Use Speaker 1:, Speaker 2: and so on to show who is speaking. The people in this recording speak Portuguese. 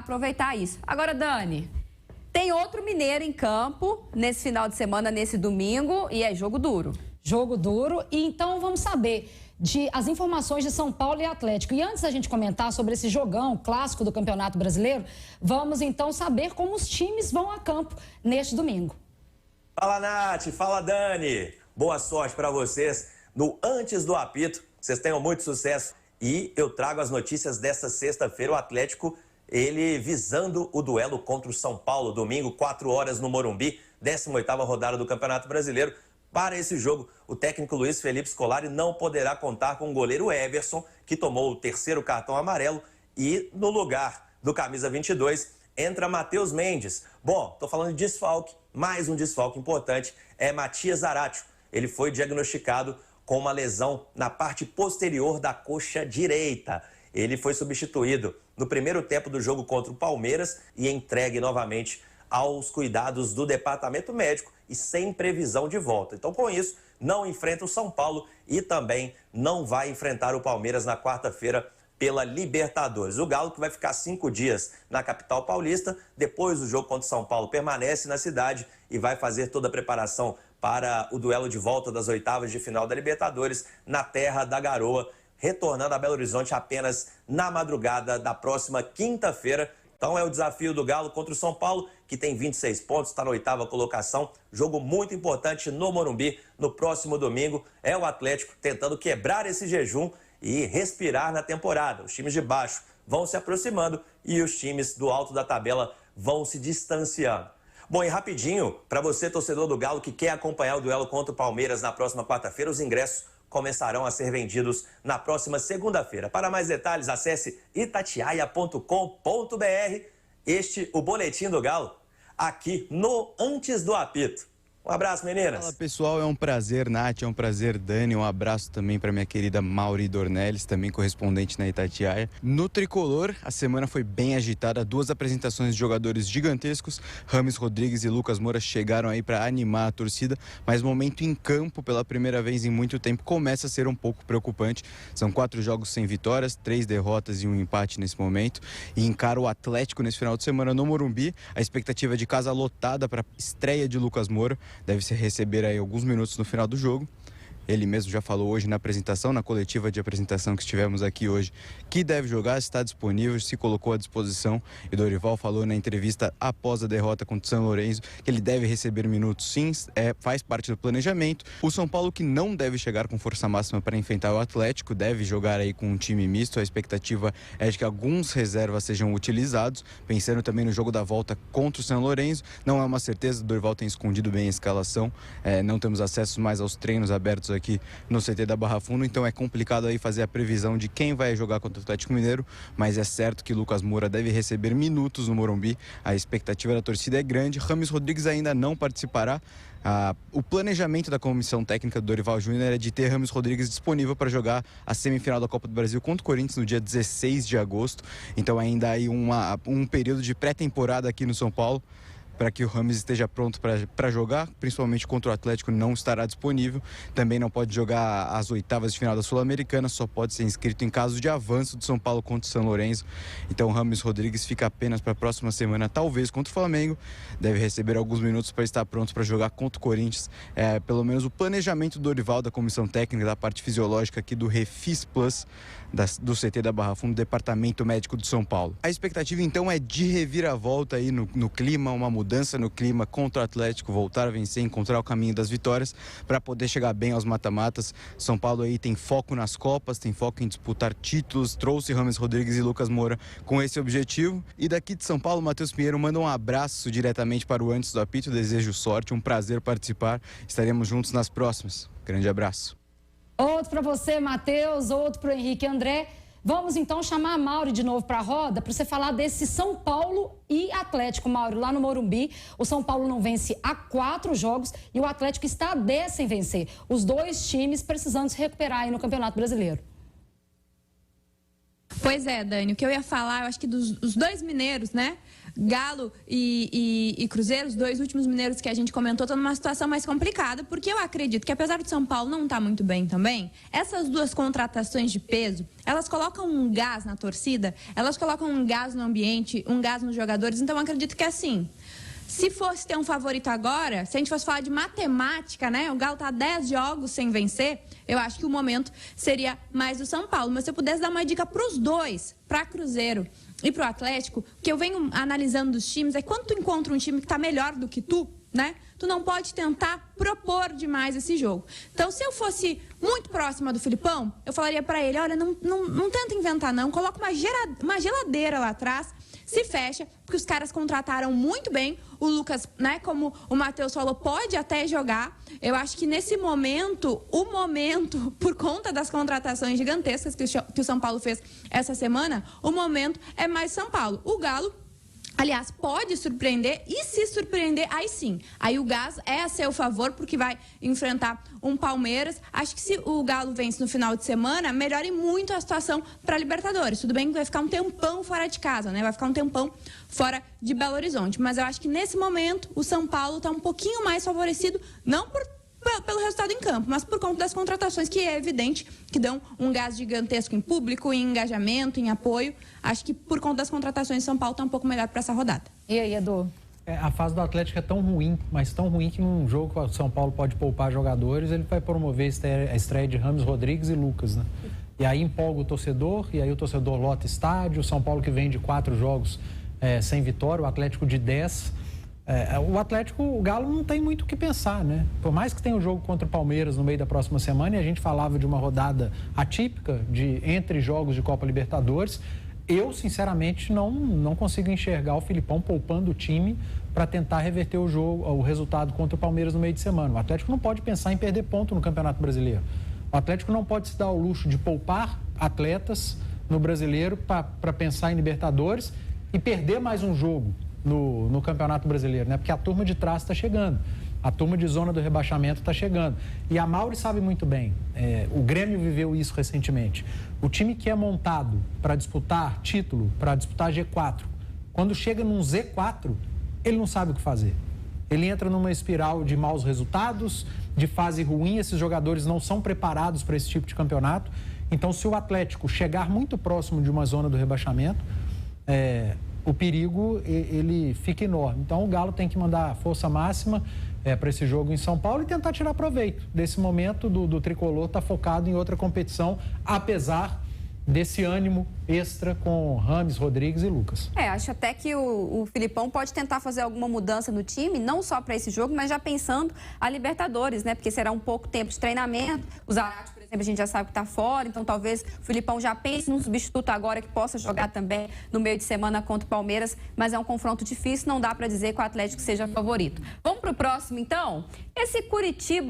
Speaker 1: aproveitar isso. Agora, Dani, tem outro mineiro em campo nesse final de semana, nesse domingo, e é jogo duro.
Speaker 2: Jogo duro. E então vamos saber as informações de São Paulo e Atlético. E antes da gente comentar sobre esse jogão clássico do Campeonato Brasileiro, vamos então saber como os times vão a campo neste domingo.
Speaker 3: Fala, Nath. Fala, Dani. Boa sorte para vocês no Antes do Apito. Vocês tenham muito sucesso. E eu trago as notícias desta sexta-feira. O Atlético, ele visando o duelo contra o São Paulo, domingo, 4 horas no Morumbi, 18ª rodada do Campeonato Brasileiro. Para esse jogo, o técnico Luiz Felipe Scolari não poderá contar com o goleiro Everson, que tomou o 3º cartão amarelo, e no lugar do camisa 22 entra Matheus Mendes. Bom, estou falando de desfalque, mais um desfalque importante é Matias Zaratio. Ele foi diagnosticado com uma lesão na parte posterior da coxa direita. Ele foi substituído no primeiro tempo do jogo contra o Palmeiras e entregue novamente aos cuidados do departamento médico e sem previsão de volta. Então, com isso, não enfrenta o São Paulo e também não vai enfrentar o Palmeiras na quarta-feira pela Libertadores. O Galo, que vai ficar 5 dias na capital paulista, depois do jogo contra o São Paulo, permanece na cidade e vai fazer toda a preparação para o duelo de volta das oitavas de final da Libertadores na terra da Garoa, retornando a Belo Horizonte apenas na madrugada da próxima quinta-feira. Então é o desafio do Galo contra o São Paulo, que tem 26 pontos, está na 8ª colocação. Jogo muito importante no Morumbi no próximo domingo. É o Atlético tentando quebrar esse jejum e respirar na temporada. Os times de baixo vão se aproximando e os times do alto da tabela vão se distanciando. Bom, e rapidinho, para você, torcedor do Galo, que quer acompanhar o duelo contra o Palmeiras na próxima quarta-feira, os ingressos começarão a ser vendidos na próxima segunda-feira. Para mais detalhes, acesse itatiaia.com.br. O Boletim do Galo, aqui no Antes do Apito. Um abraço, meninas.
Speaker 4: Fala, pessoal, é um prazer, Nath, é um prazer, Dani. Um abraço também para minha querida Mauri Dornelles, também correspondente na Itatiaia. No Tricolor, a semana foi bem agitada, 2 apresentações de jogadores gigantescos. Rames Rodrigues e Lucas Moura chegaram aí para animar a torcida, mas o momento em campo, pela primeira vez em muito tempo, começa a ser um pouco preocupante. São 4 jogos sem vitórias, 3 derrotas e um empate nesse momento. E encara o Atlético nesse final de semana no Morumbi. A expectativa é de casa lotada para a estreia de Lucas Moura. Deve se receber aí alguns minutos no final do jogo. Ele mesmo já falou hoje na apresentação, na coletiva de apresentação que estivemos aqui hoje, que deve jogar, está disponível, se colocou à disposição. E Dorival falou na entrevista após a derrota contra o São Lourenço que ele deve receber minutos, sim, faz parte do planejamento. O São Paulo, que não deve chegar com força máxima para enfrentar o Atlético, deve jogar aí com um time misto. A expectativa é de que alguns reservas sejam utilizados, pensando também no jogo da volta contra o São Lourenço. Não é uma certeza, o Dorival tem escondido bem a escalação, não temos acesso mais aos treinos abertos aqui no CT da Barra Funda, então é complicado aí fazer a previsão de quem vai jogar contra o Atlético Mineiro, mas é certo que Lucas Moura deve receber minutos no Morumbi. A expectativa da torcida é grande. Rames Rodrigues ainda não participará. O planejamento da comissão técnica do Dorival Júnior é de ter Rames Rodrigues disponível para jogar a semifinal da Copa do Brasil contra o Corinthians no dia 16 de agosto. Então ainda aí um período de pré-temporada aqui no São Paulo, para que o Rames esteja pronto para jogar, principalmente contra o Atlético, não estará disponível. Também não pode jogar as oitavas de final da Sul-Americana, só pode ser inscrito em caso de avanço do São Paulo contra o São Lourenço. Então o Rames Rodrigues fica apenas para a próxima semana, talvez contra o Flamengo. Deve receber alguns minutos para estar pronto para jogar contra o Corinthians. Pelo menos o planejamento do Dorival, da comissão técnica, da parte fisiológica aqui do Refis Plus, do CT da Barra Funda, Departamento Médico de São Paulo. A expectativa então é de reviravolta aí no clima, uma mudança no clima contra o Atlético, voltar a vencer, encontrar o caminho das vitórias para poder chegar bem aos mata-matas. São Paulo aí tem foco nas Copas, tem foco em disputar títulos, trouxe Rames Rodrigues e Lucas Moura com esse objetivo. E daqui de São Paulo, Matheus Pinheiro manda um abraço diretamente para o Antes do Apito, desejo sorte, um prazer participar, estaremos juntos nas próximas. Grande abraço.
Speaker 2: Outro para você, Matheus, outro para o Henrique André. Vamos então chamar a Mauri de novo para a roda para você falar desse São Paulo e Atlético. Mauri, lá no Morumbi, o São Paulo não vence há 4 jogos e o Atlético está a 10 sem vencer. Os dois times precisando se recuperar aí no Campeonato Brasileiro.
Speaker 5: Pois é, Dani, o que eu ia falar, eu acho que dos dois mineiros, né? Galo e Cruzeiro, os dois últimos mineiros que a gente comentou, estão numa situação mais complicada, porque eu acredito que, apesar de São Paulo não estar muito bem também, essas duas contratações de peso, elas colocam um gás na torcida, elas colocam um gás no ambiente, um gás nos jogadores, então eu acredito que assim, se fosse ter um favorito agora, se a gente fosse falar de matemática, né? O Galo está 10 jogos sem vencer, eu acho que o momento seria mais do São Paulo. Mas se eu pudesse dar uma dica para os dois, para Cruzeiro e para o Atlético, o que eu venho analisando dos times é quando tu encontra um time que está melhor do que tu, né? Tu não pode tentar propor demais esse jogo. Então, se eu fosse muito próxima do Filipão, eu falaria para ele, olha, não tenta inventar não, coloca uma geladeira lá atrás, se fecha, porque os caras contrataram muito bem. O Lucas, né, como o Matheus falou, pode até jogar. Eu acho que nesse momento, por conta das contratações gigantescas que o São Paulo fez essa semana, o momento é mais São Paulo. O Galo, aliás, pode surpreender, e se surpreender, aí sim. Aí o gás é a seu favor, porque vai enfrentar um Palmeiras. Acho que se o Galo vence no final de semana, melhore muito a situação para a Libertadores. Tudo bem que vai ficar um tempão fora de casa, né? Vai ficar um tempão fora de Belo Horizonte. Mas eu acho que nesse momento o São Paulo está um pouquinho mais favorecido, não pelo resultado em campo, mas por conta das contratações, que é evidente que dão um gás gigantesco em público, em engajamento, em apoio. Acho que por conta das contratações, São Paulo está um pouco melhor para essa rodada.
Speaker 2: E aí, Edu?
Speaker 6: A fase do Atlético é tão ruim, mas tão ruim que num jogo que o São Paulo pode poupar jogadores, ele vai promover a estreia de Rames, Rodrigues e Lucas, né? E aí empolga o torcedor, e aí o torcedor lota estádio. O São Paulo que vem de 4 jogos sem vitória, o Atlético de 10. O Galo não tem muito o que pensar, né? Por mais que tenha o jogo contra o Palmeiras no meio da próxima semana, e a gente falava de uma rodada atípica entre jogos de Copa Libertadores, eu, sinceramente, não consigo enxergar o Filipão poupando o time para tentar reverter o resultado contra o Palmeiras no meio de semana. O Atlético não pode pensar em perder ponto no Campeonato Brasileiro. O Atlético não pode se dar ao luxo de poupar atletas no Brasileiro para pensar em Libertadores e perder mais um jogo no Campeonato Brasileiro, né? Porque a turma de trás está chegando, a turma de zona do rebaixamento está chegando. E a Mauri sabe muito bem, o Grêmio viveu isso recentemente. O time que é montado para disputar título, para disputar G4, quando chega num Z4, ele não sabe o que fazer. Ele entra numa espiral de maus resultados, de fase ruim, esses jogadores não são preparados para esse tipo de campeonato. Então, se o Atlético chegar muito próximo de uma zona do rebaixamento, o perigo ele fica enorme. Então o Galo tem que mandar força máxima para esse jogo em São Paulo e tentar tirar proveito desse momento do tricolor estar focado em outra competição, apesar desse ânimo extra com Rames, Rodrigues e Lucas.
Speaker 1: Acho até que o Filipão pode tentar fazer alguma mudança no time, não só para esse jogo, mas já pensando a Libertadores, né? Porque será um pouco tempo de treinamento. O Zarate, por exemplo, a gente já sabe que está fora, então talvez o Filipão já pense num substituto agora que possa jogar também no meio de semana contra o Palmeiras, mas é um confronto difícil, não dá para dizer que o Atlético seja favorito. Vamos para o próximo, então? Esse Curitiba